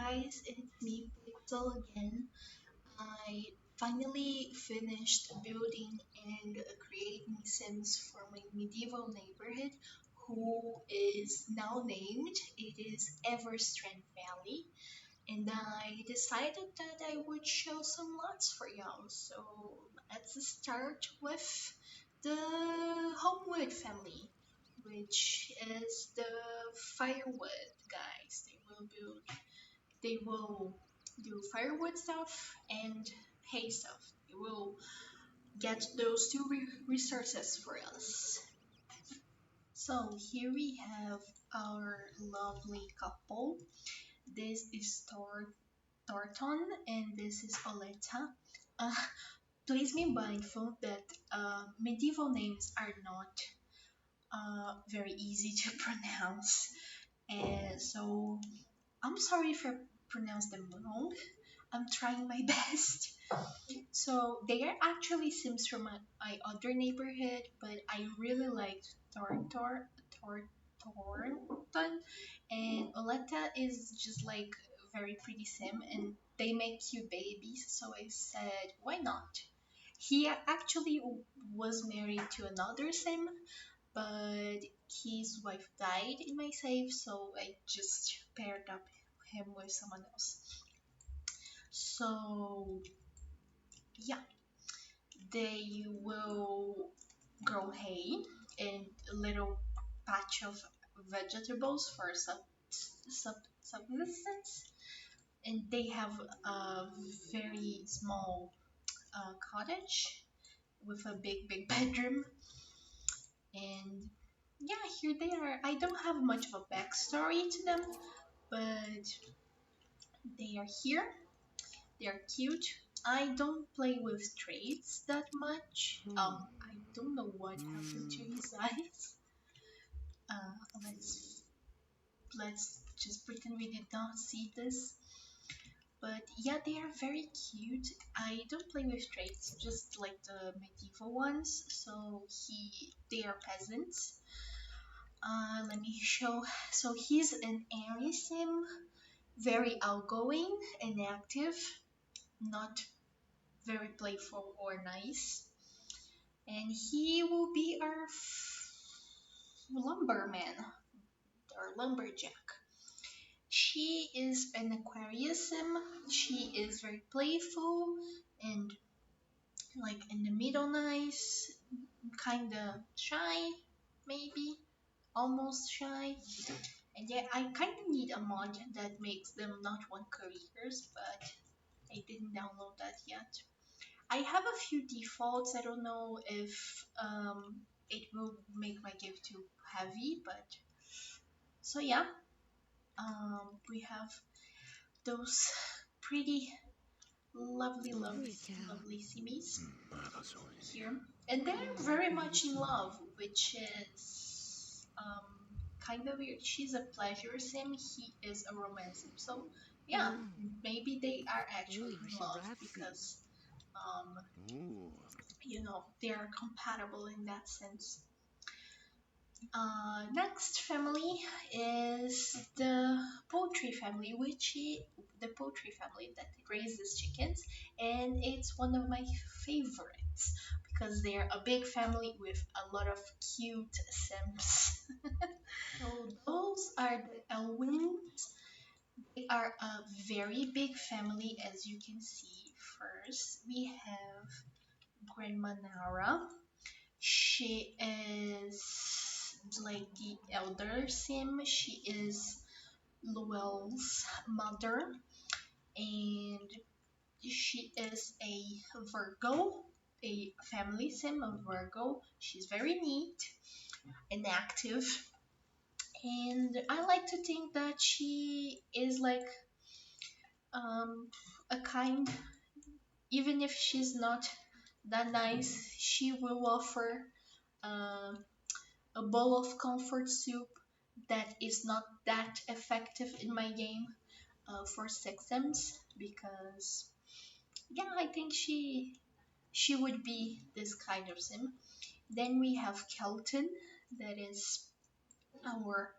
guys, it's me, Pixel again. I finally finished building and creating Sims for my medieval neighborhood, who is now named. It is Everstrand Valley, and I decided that I would show some lots for y'all. So let's start with the Homewood family, which is the firewood guys. They will do firewood stuff and hay stuff. They will get those two resources for us. So here we have our lovely couple. This is Thornton and this is Oleta. Uh, Please be mindful that medieval names are not very easy to pronounce, and so I'm sorry if I pronounce them wrong. I'm trying my best. So they are actually Sims from my other neighborhood, but I really liked Thornton, and Oleta is just like very pretty Sim, and they make cute babies. So I said, why not? He actually was married to another Sim, but his wife died in my save, so I just paired up him with someone else. So yeah, they will grow hay and a little patch of vegetables for sub subsistence, and they have a very small cottage with a big bedroom. And yeah, here they are. I don't have much of a backstory to them, but they are here. They are cute. I don't play with traits that much. I don't know what happened to his eyes. Uh, let's let's just pretend we did not see this. But yeah, they are very cute. I don't play with traits, just like the medieval ones. So they are peasants. Let me show. So he's an airy sim, very outgoing and active, not very playful or nice. And he will be our lumberman or lumberjack. She is an Aquarius sim. She is very playful and like in the middle nice, kinda shy, maybe almost shy. And yeah, I kind of need a mod that makes them not want careers, but I didn't download that yet. I have a few defaults. I don't know if it will make my game too heavy, but so yeah, we have those pretty lovely simis here, and they're very much in love, which is kind of weird. She's a pleasure sim, he is a romance sim. So yeah, maybe they are actually in love because um, they are compatible in that sense. Next family is the poultry family, the poultry family that raises chickens, and it's one of my favorites because they're a big family with a lot of cute sims. So those are the Elwines. They are a very big family, as you can see. First, we have Grandma Nara. She is like the elder sim. She is Luel's mother, and she is a Virgo, a family sim of Virgo. She's very neat and active, and I like to think that she is like um, a kind, even if she's not that nice, she will offer um a bowl of comfort soup that is not that effective in my game for sixems because yeah, I think she would be this kind of sim. Then we have Kelton, that is our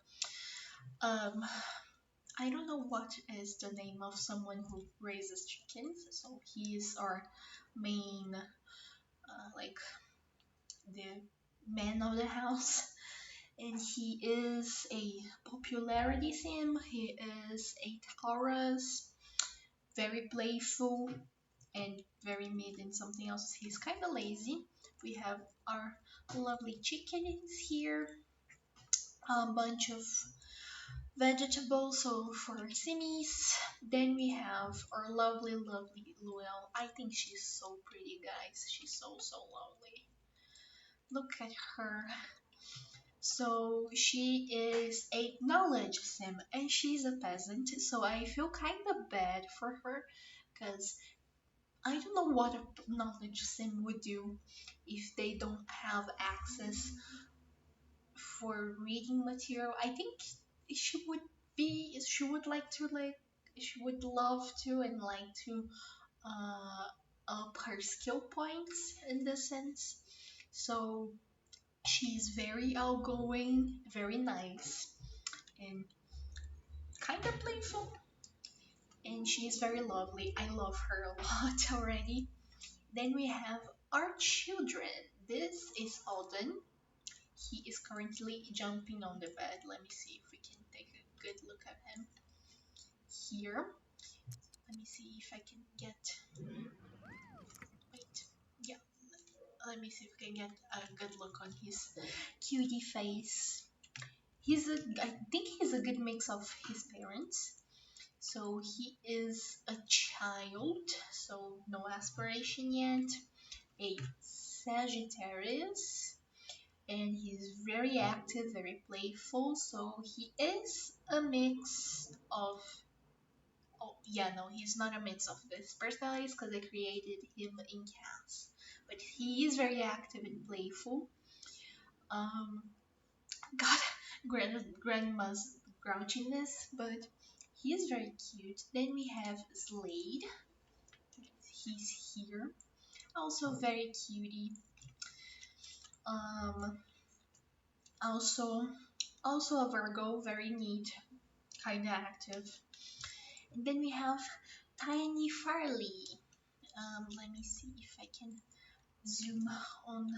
um I don't know what is the name of someone who raises chickens. So he is our main, like the man of the house, and he is a popularity sim. He is a Taurus, very playful and very mid in something else. He's kind of lazy. We have our lovely chickens here, a bunch of vegetables, so for simmies. Then we have our lovely, lovely Luelle. I think she's so pretty, guys. She's so, so lovely. Look at her. So she is a knowledge sim and she's a peasant, so I feel kind of bad for her because I don't know what a knowledge sim would do if they don't have access for reading material. I think she would like to she would love to and like to uh up her skill points in this sense. So she's very outgoing, very nice, and kind of playful. And she's very lovely. I love her a lot already. Then we have our children. This is Alden. He is currently jumping on the bed. Let me see if we can take a good look at him here. Let me see if I can get. Wait. Yeah. Let me see if we can get a good look on his cutie face. I think he's a good mix of his parents. So he is a child, so no aspiration yet, a Sagittarius, and he's very active, very playful. So he is a mix of. Oh, yeah, no, he's not a mix of these personalities because I created him in cats. But he is very active and playful. Um, God, grandma's grouchiness, but he is very cute. Then we have Slade. He's here. Also very cutie. Um, also, also a Virgo, very neat, kind of active. And then we have Tiny Farley. Let me see if I can zoom on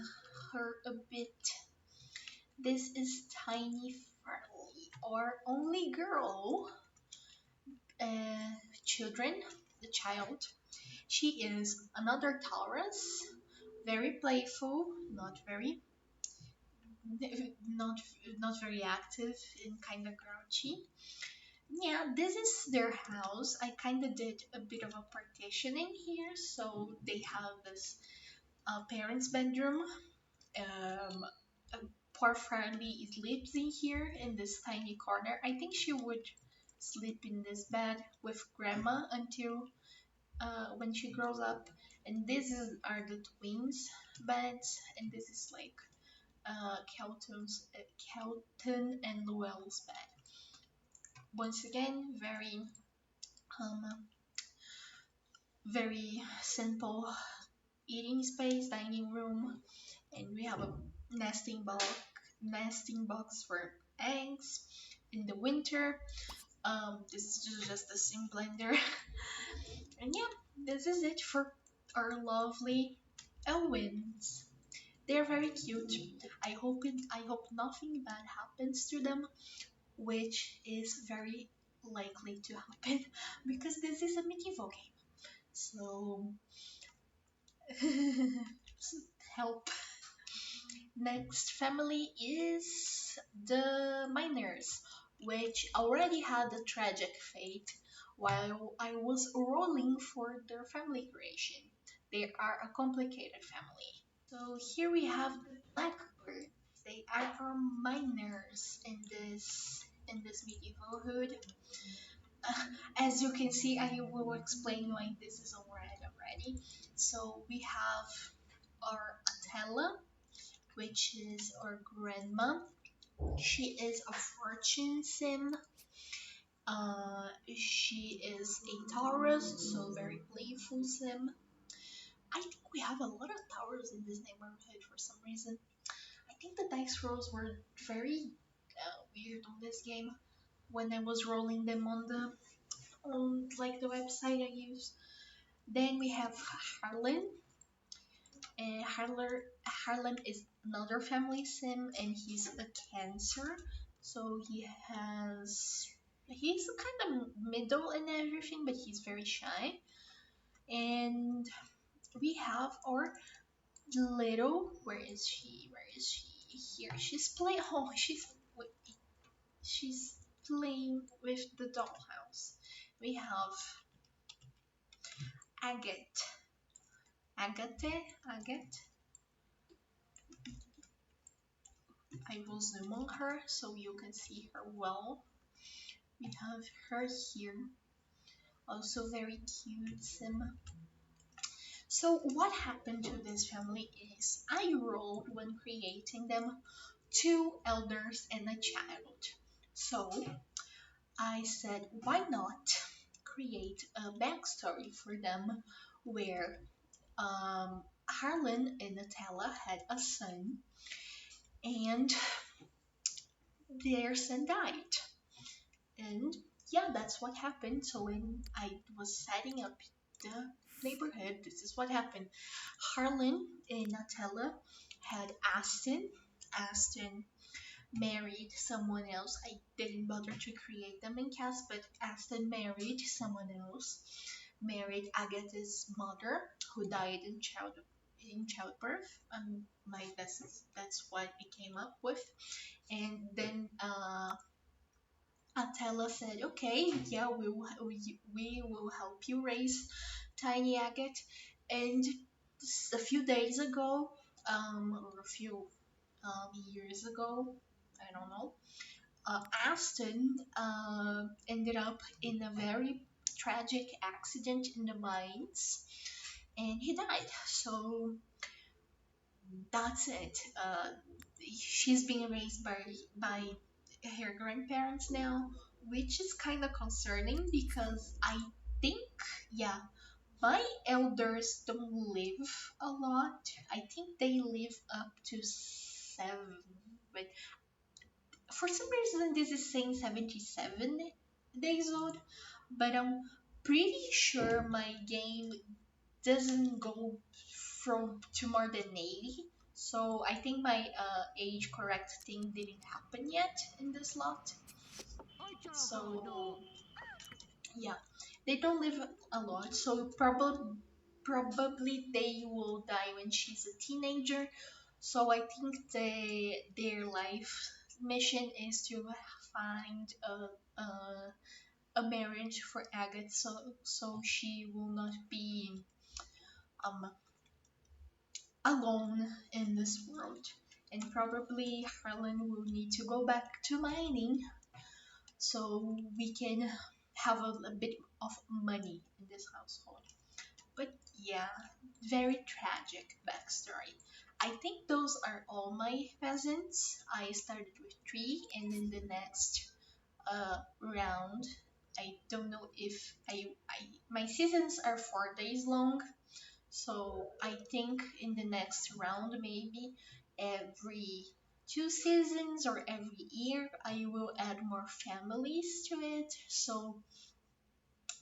her a bit. This is Tiny Farley, our only girl. Children, the child. She is another Taurus, very playful, not not very active and kind of grouchy. Yeah, this is their house. I kind of did a bit of a partitioning here, so they have this parents' bedroom. A poor Franny lives in here in this tiny corner. I think she would sleep in this bed with grandma until when she grows up. And are the twins' beds, and this is like Kelton and Llewellyn's bed. Once again, um, very simple eating space, dining room, and we have a nesting box for eggs in the winter. This is just a sim blender, and yeah, this is it for our lovely Elwins. They're very cute. I hope nothing bad happens to them, which is very likely to happen because this is a medieval game. So help. Next family is the miners, which already had a tragic fate while I was rolling for their family creation. They are a complicated family. So here we have the Blackburne. They are our miners in this medieval hood. As you can see, I will explain why this is on red already. So we have our Atella, which is our grandma. She is a fortune sim. She is a Taurus, so very playful sim. I think we have a lot of towers in this neighborhood for some reason. I think the dice rolls were very weird on this game. when I was rolling them on the website I use. Then we have Harlan. Harlan is another family sim, and he's a Cancer. So he's kind of middle in everything, but he's very shy. And we have our little. Where is she? Where is she? Here. She's playing. Oh, she's playing with the dollhouse. We have Agate. Agate. I will zoom on her so you can see her well. We have her here. Also very cute sim. So what happened to this family is I rolled when creating them two elders and a child. So I said, why not create a backstory for them where Harlan and Natalia had a son and their son died. And yeah, that's what happened. So when I was setting up the neighborhood, this is what happened. Harlan and Natalia had Aston. Aston married someone else. I didn't bother to create them in cast, but Aston married someone else. Married Agatha's mother, who died in childbirth. My that's what it came up with. And then Attila said, "Okay, yeah, we will help you raise Tiny Agate." And a few days ago, or a few years ago, I don't know, Aston ended up in a very tragic accident in the mines, and he died. So that's it. She's being raised by her grandparents now, which is kind of concerning because I think, yeah, my elders don't live a lot. I think they live up to 7. But for some reason, this is saying 77 days old. But I'm pretty sure my game doesn't go from to more than 80. So I think my age correct thing didn't happen yet in this lot. So yeah, they don't live a lot. So probably they will die when she's a teenager. So I think their life mission is to find a marriage for Agatha, so she will not be um alone in this world. And probably Harlan will need to go back to mining so we can have a bit of money in this household. But yeah, very tragic backstory. I think those are all my peasants. I started with 3, and in the next round, I don't know if I my seasons are 4 days long, so I think in the next round, maybe every 2 seasons or every year, I will add more families to it. So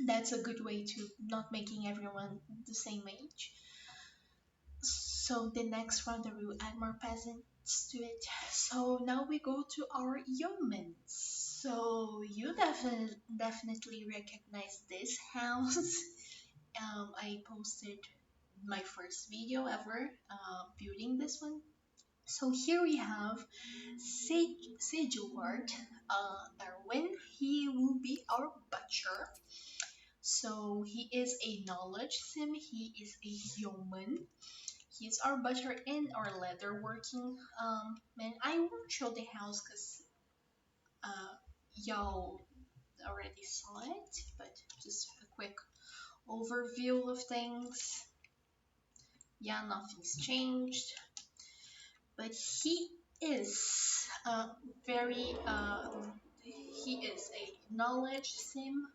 that's a good way to not making everyone the same age. So the next round, I will add more peasants to it. So now we go to our yeomen. So you definitely recognize this house. I posted my first video ever building this one. So here we have Sejaward Darwin. He will be our butcher. So he is a knowledge sim. He is a yeoman. He's our butcher and our leather working man. I won't show the house because y'all already saw it, but just a quick overview of things. Yeah, nothing's changed, but is very he is a knowledge sim,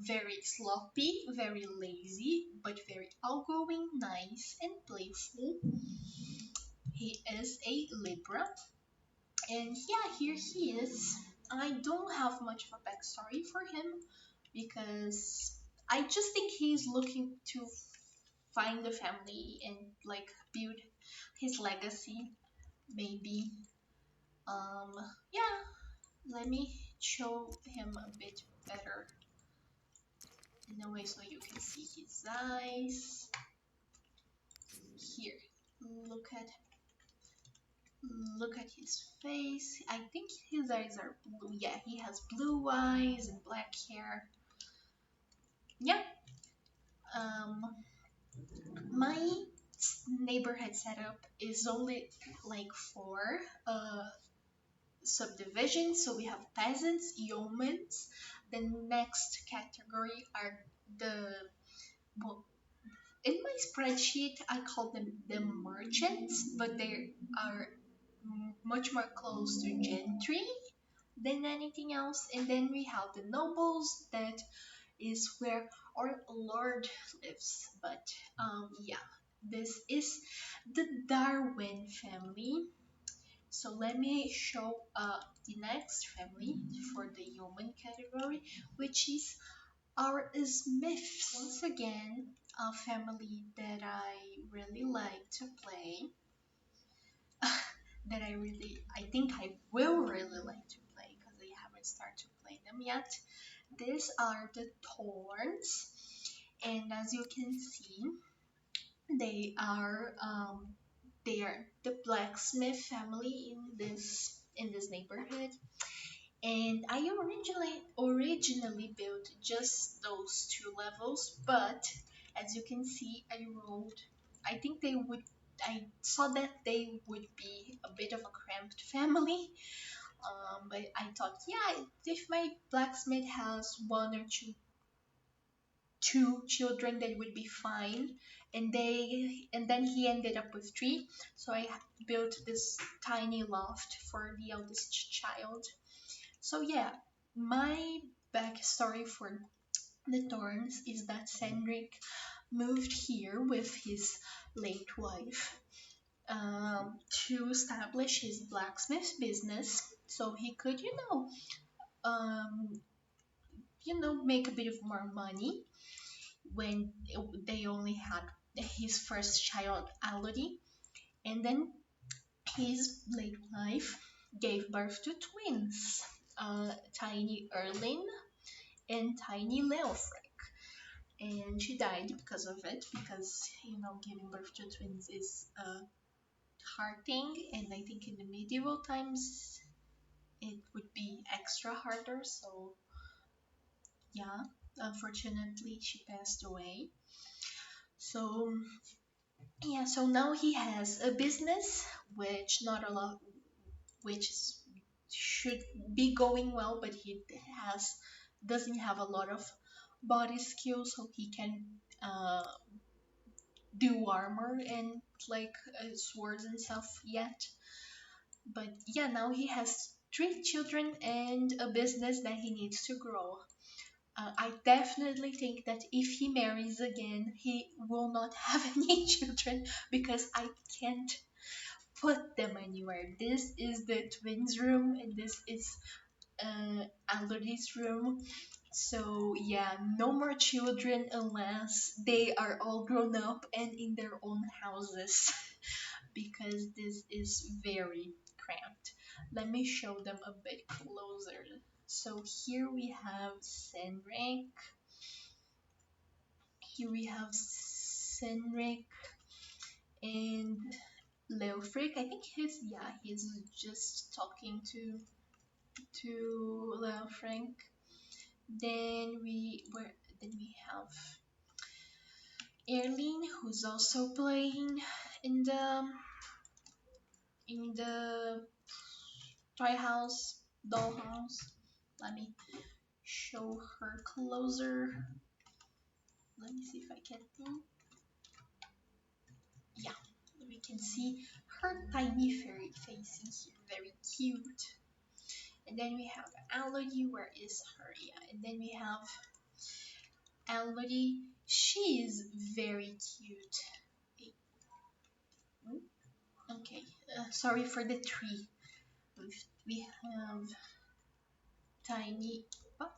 very sloppy, very lazy, but very outgoing, nice, and playful. He is a Libra, and yeah, here he is. I don't have much of a backstory for him because I just think he's looking to find a family and like build his legacy, maybe. Um, yeah, let me show him a bit better in a way so you can see his eyes. Here, look at look at his face. I think his eyes are blue. Yeah, he has blue eyes and black hair. Yeah. Um, my neighborhood setup is only like four subdivisions. So we have peasants, yeomen. The next category are the, well, in my spreadsheet I call them the merchants, but they are much more close to gentry than anything else. And then we have the nobles, that is where our lord lives. But yeah, this is the Darwin family. So let me show the next family for the human category, which is our Smiths. Once again, a family that I really like to play. I think I will really like to play because I haven't started to play them yet. These are the Thorns, and as you can see, they are um, they are the blacksmith family in this neighborhood. And I originally built just those two levels, but as you can see, I think they would. I saw that they would be a bit of a cramped family. But I thought, yeah, if my blacksmith has one or two children, that would be fine. And then he ended up with three, so I built this tiny loft for the eldest child. So yeah, my backstory for the Thorns is that Cedric moved here with his late wife to establish his blacksmith business, so he could, um, make a bit of more money when they only had his first child, Elodie, and then his late wife gave birth to twins, tiny Erlin and tiny Leofric. And she died because of it, because giving birth to twins is a hard thing, and I think in the medieval times it would be extra harder. So yeah, unfortunately she passed away. So yeah, so now he has a business which not a lot, which should be going well, but he doesn't have a lot of body skills, so he can uh, do armor and like swords and stuff yet. But yeah, now he has three children and a business that he needs to grow. I definitely think that if he marries again, he will not have any children because I can't put them anywhere. This is the twins' room, and this is Elodie's room. So yeah, no more children unless they are all grown up and in their own houses, because this is very cramped. Let me show them a bit closer. So here we have Cedric. Here we have Cedric and Leofric. I think he's just talking to Leofric. Then we have Erlene, who's also playing in the toy house, dollhouse. Let me show her closer. Let me see if I can. Yeah, we can see her tiny fairy face in here, very cute. And then we have Elodie. Where is her? Yeah, and then we have Elodie. She is very cute. Okay, sorry for the tree. We have tiny, oh,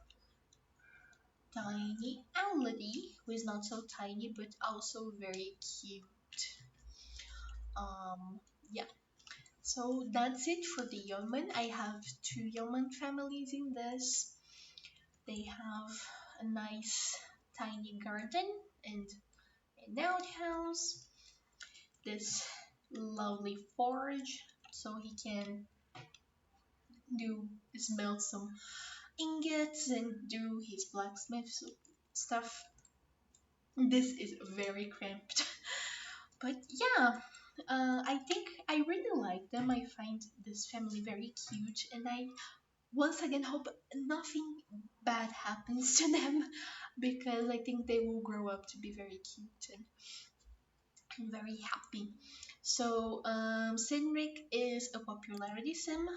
tiny Elodie, who is not so tiny but also very cute. Um, yeah. So that's it for the yeoman. I have two yeoman families in this. They have a nice tiny garden and an outhouse, this lovely forge so he can do smelt some ingots and do his blacksmith stuff. This is very cramped. But yeah, I think I really like them. I find this family very cute, and I once again hope nothing bad happens to them because I think they will grow up to be very cute and very happy. So, Cynric is a popularity sim,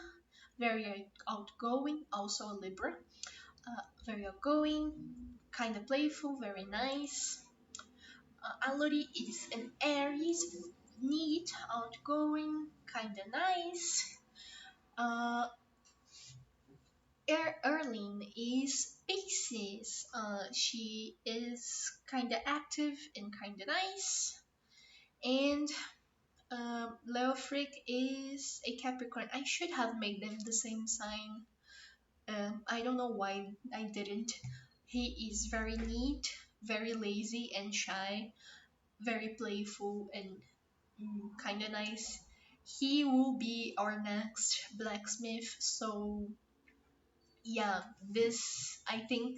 very outgoing, also a Libra. Very outgoing, kind of playful, very nice. Alori is an Aries, neat, outgoing, kind of nice. Uh, Erling is Pisces. She is kind of active and kind of nice. And Leofric is a Capricorn. I should have made them the same sign. I don't know why I didn't. He is very neat, very lazy and shy, very playful and kind of nice. He will be our next blacksmith, so yeah, this I think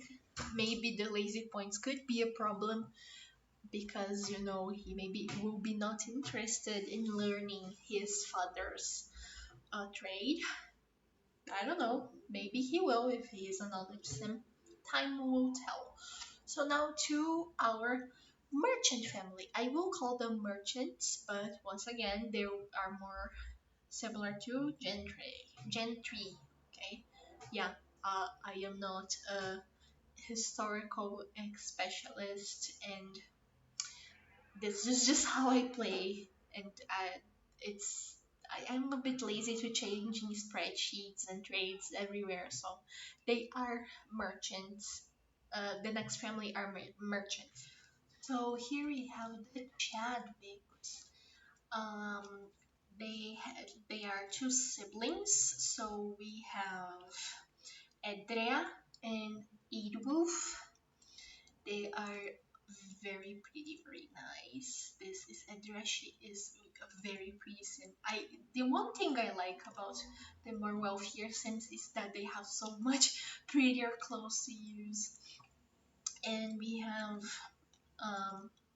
maybe the lazy points could be a problem because he maybe will be not interested in learning his father's trade. I don't know. Maybe he will if he is a knowledge sim. Time will tell. So now to our merchant family. I will call them merchants, but once again, they are more similar to gentry. Okay, yeah. I am not a historical specialist, and this is just how I play, and it's I'm a bit lazy to changing spreadsheets and trades everywhere, so they are merchants. The next family are merchants. So here we have the Chadwickes. Um, they are two siblings. So we have Edrea and Edwulf. They are very pretty, very nice. This is Edrea. She is a very pretty sim. The one thing I like about the more wealthier sims is that they have so much prettier clothes to use. And we have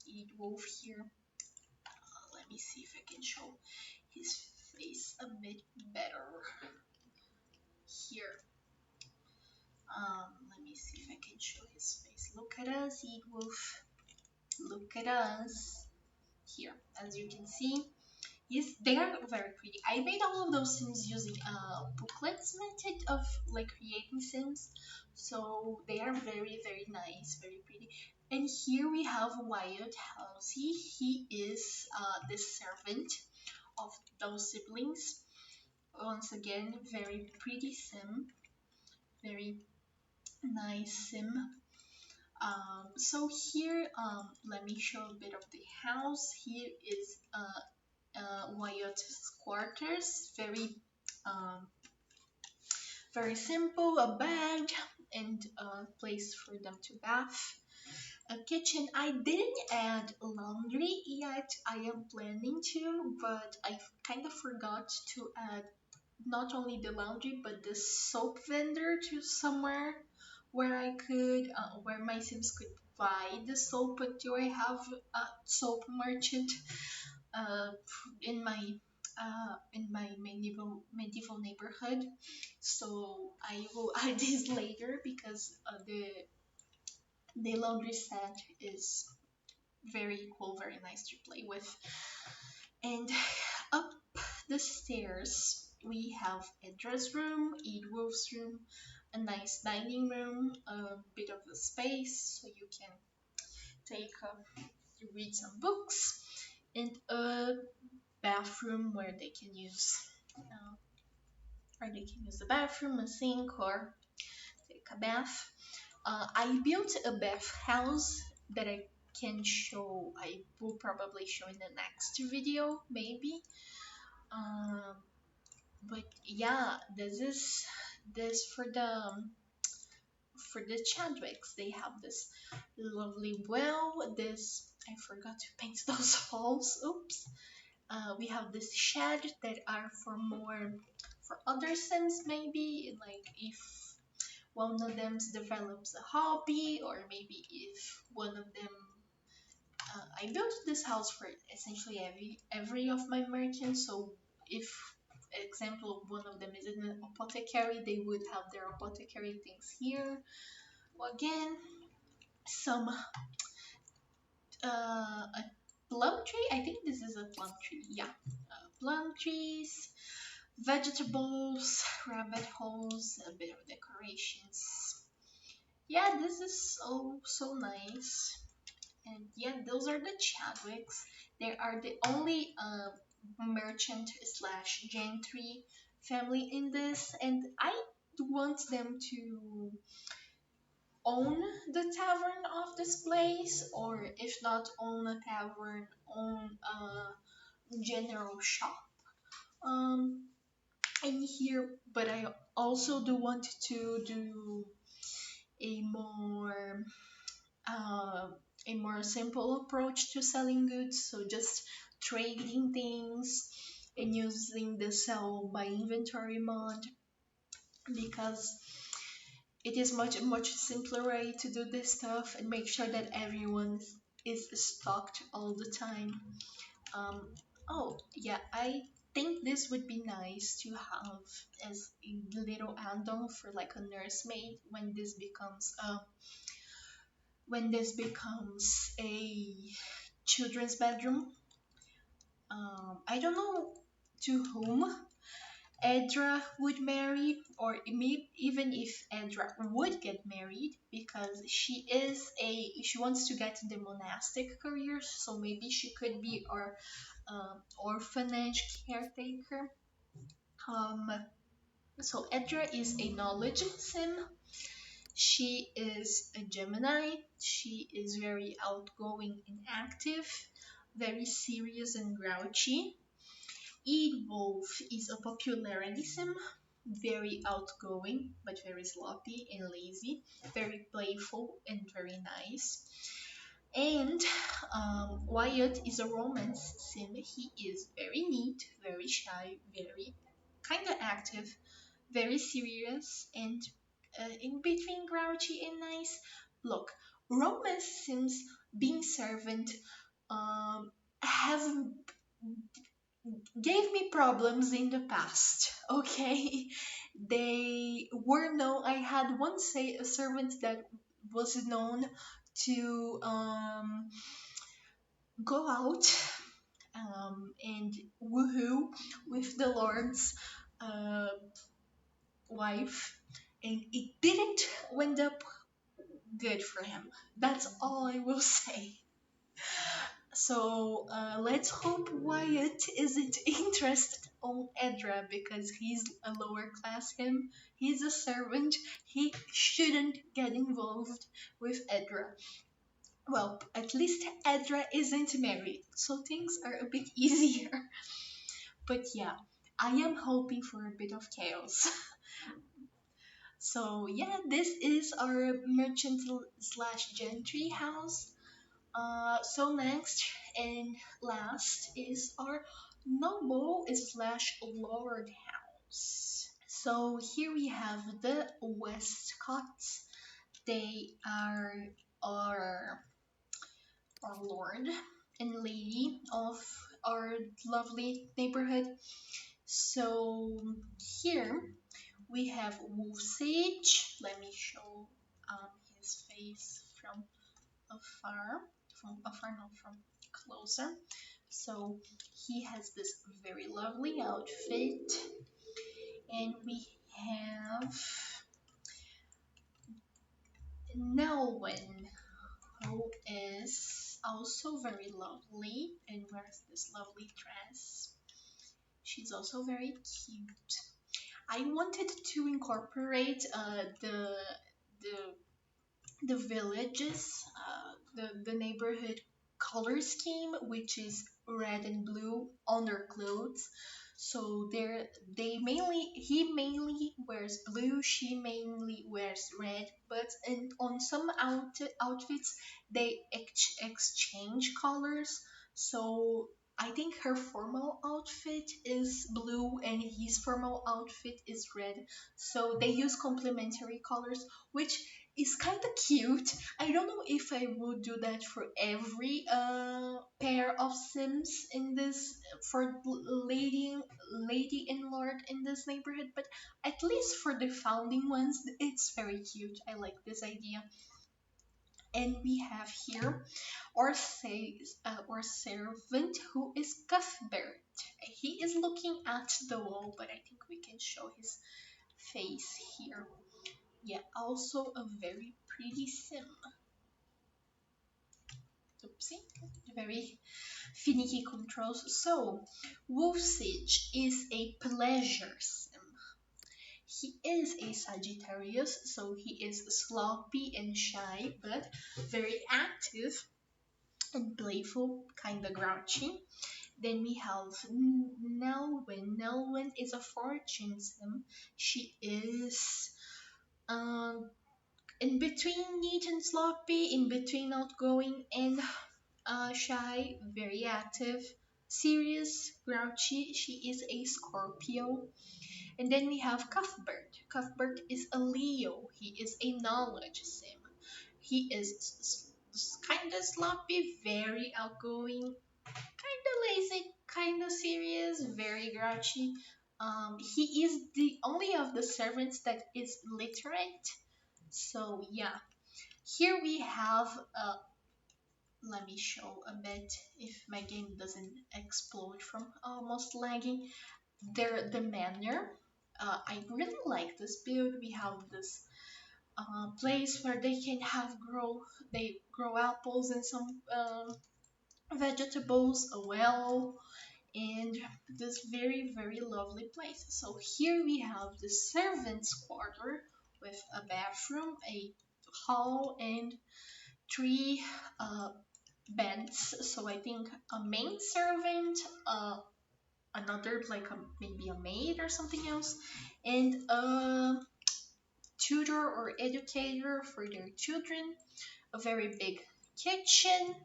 Edwulf here. Let me see if I can show his face a bit better here. Let me see if I can show his face. Look at us, Edwulf. Look at us. Here, as you can see, yes, they are very pretty. I made all of those sims using booklets method of like creating sims, so they are very very nice, very pretty. And here we have Wyatt Halsey. He is the servant of those siblings. Once again, very pretty sim, very nice sim. So here, let me show a bit of the house. Here is Wyatt's quarters. Very simple. A bed and a place for them to bath. A kitchen. I didn't add laundry yet. I am planning to, but I kind of forgot to add not only the laundry but the soap vendor to somewhere where where my sims could buy the soap. But do I have a soap merchant uh, in my medieval neighborhood? So I will add this later because the laundry set is very cool, very nice to play with. And up the stairs, we have Edra's room, Edwulf's room, a nice dining room, a bit of a space so you can read some books, and a bathroom where they can use the bathroom, a sink, or like a bath. I built a bath house that I can show. I will probably show in the next video, maybe. Um, but yeah, this for the Chadwickes. They have this lovely well. This I forgot to paint those walls. Oops. We have this shed that are for more for other sims maybe, like if one of them develops a hobby, or maybe if one of them I built this house for essentially every of my merchants. So if example one of them is in an apothecary, they would have their apothecary things here. Again, some a plum tree. I think this is a plum tree. Yeah, plum trees, vegetables, rabbit holes, a bit of decorations. Yeah, this is so nice. And yeah, those are the Chadwicks. They are the only merchant slash gentry family in this, and I want them to own the tavern of this place, or if not own a tavern, own a general shop in here. But I also do want to do a more uh, a more simple approach to selling goods, so just trading things and using the sell by inventory mod, because it is much simpler way to do this stuff and make sure that everyone is stocked all the time. um oh yeah, I think this would be nice to have as a little add-on for like a nursemaid when this becomes a children's bedroom. I don't know to whom Edra would marry, or even if Edra would get married, because she wants to get in the monastic career, so maybe she could be our orphanage caretaker. Um, so Edra is a knowledge sim. She is a Gemini. She is very outgoing and active, very serious and grouchy. Wolf is a popularity sim, very outgoing but very sloppy and lazy, very playful and very nice. And Wyatt is a romance sim. He is very neat, very shy, very kind of active, very serious, and in between grouchy and nice. Look, romance sims being servant have gave me problems in the past. Okay, they were known. I had one say a servant that was known to go out and woohoo with the Lord's uh, wife, and it didn't end up good for him. That's all I will say. So let's hope Wyatt isn't interested on Edra, because he's a lower class him. He's a servant. He shouldn't get involved with Edra. Well, at least Edra isn't married, so things are a bit easier. But yeah, I am hoping for a bit of chaos. So yeah, this is our merchant slash gentry house. So next and last is our noble slash lord house. So here we have the Westcottes. They are our lord and lady of our lovely neighborhood. So here we have Wolf Sage. Let me show his face from afar, not from closer. So he has this very lovely outfit, and we have Nelwyn, who is also very lovely and wears this lovely dress. She's also very cute. I wanted to incorporate the the villages, the neighborhood color scheme, which is red and blue on their clothes. So he mainly wears blue, she mainly wears red, but on some outfits they exchange colors. So I think her formal outfit is blue and his formal outfit is red. So they use complementary colors, which is kind of cute. I don't know if I would do that for every pair of Sims in this, for lady and lord in this neighborhood, but at least for the founding ones, it's very cute. I like this idea. And we have here our servant, who is Cuthbert. He is looking at the wall, but I think we can show his face here. Yeah, also a very pretty sim. Oopsie, very finicky controls. So, Wolfsage is a pleasure sim. He is a Sagittarius, so he is sloppy and shy, but very active and playful, kinda grouchy. Then we have Nelwyn. Nelwyn is a fortune sim. She is um, in between neat and sloppy, in between outgoing and shy, very active, serious, grouchy. She is a Scorpio. And then we have Cuthbert. Cuthbert is a Leo. He is a knowledge sim. He is kind of sloppy, very outgoing, kind of lazy, kind of serious, very grouchy. He is the only of the servants that is literate. So yeah, here we have let me show a bit if my game doesn't explode from almost lagging. The manor. I really like this build. We have this place where they grow apples and some vegetables, a well, and this very lovely place. So here we have the servants' quarter with a bathroom, a hall, and three beds. So I think a main servant, another like maybe a maid or something else, and a tutor or educator for their children. A very big kitchen.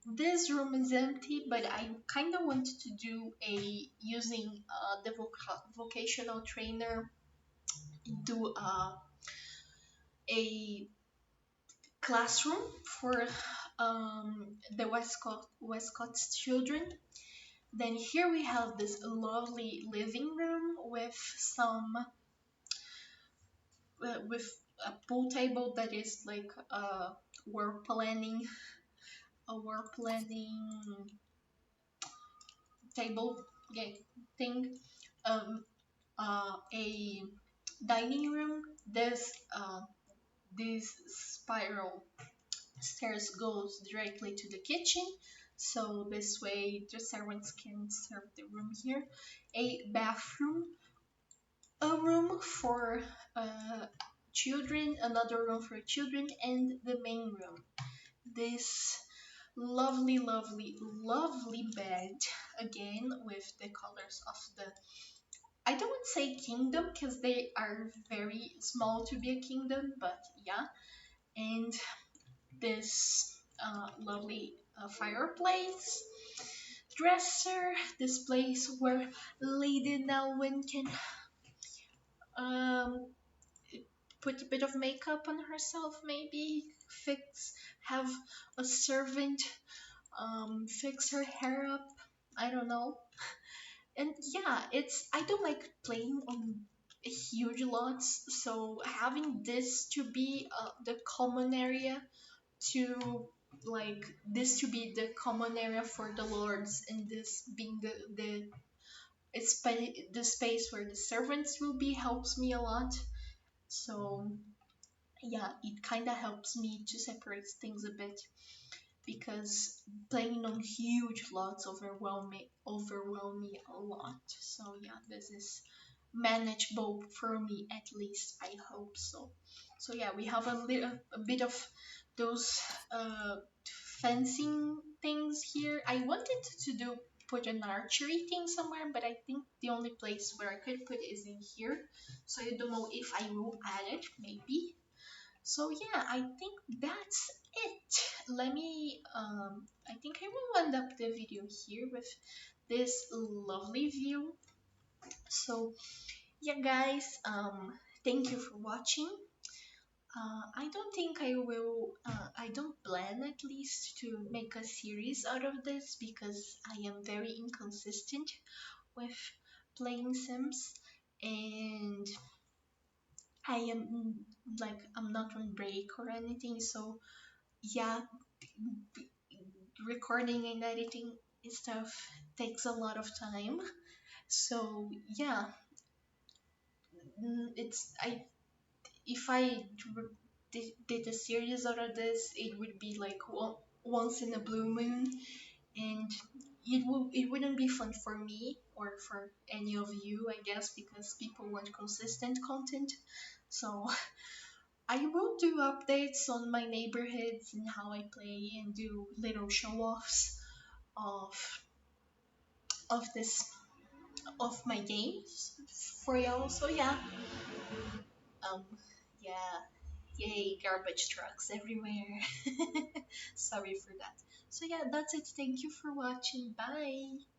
This room is empty, but I kind of wanted to do a using the vocational trainer, do a classroom for the Westcotte's children. Then here we have this lovely living room with some with a pool table that is like work planning a work planning table thing, um, a dining room. This spiral stairs goes directly to the kitchen, so this way the servants can serve the room here. A bathroom, a room for children, another room for children, and the main room. This lovely bed, again with the colors of the, I don't want to say kingdom because they are very small to be a kingdom, but yeah. And this lovely fireplace, dresser, this place where Lady Nelwyn can um, put a bit of makeup on herself, maybe have a servant fix her hair up. I don't know. And yeah, I don't like playing on huge lots, so having this to be the common area, to like this to be the common area for the lords, and this being the space where the servants will be, helps me a lot. So yeah, it kind of helps me to separate things a bit, because playing on huge lots overwhelm me a lot. So yeah, this is manageable for me, at least I hope so. So yeah, we have a bit of those uh, fencing things here. I wanted to do put an archery thing somewhere, but I think the only place where I could put is in here. So I don't know if I will add it, maybe. So yeah, I think that's it. Let me I think I will end up the video here with this lovely view. So yeah guys, thank you for watching. I don't think I will, I don't plan at least to make a series out of this because I am very inconsistent with playing Sims, and I am I'm not on break or anything, so yeah, recording and editing stuff takes a lot of time. So yeah, it's I if I did a series out of this, it would be like once in a blue moon, and it wouldn't be fun for me or for any of you, I guess, because people want consistent content. So I will do updates on my neighborhoods and how I play and do little show offs of this of my games for y'all. So yeah, um, yeah, yay, garbage trucks everywhere. Sorry for that. So yeah, that's it. Thank you for watching. Bye.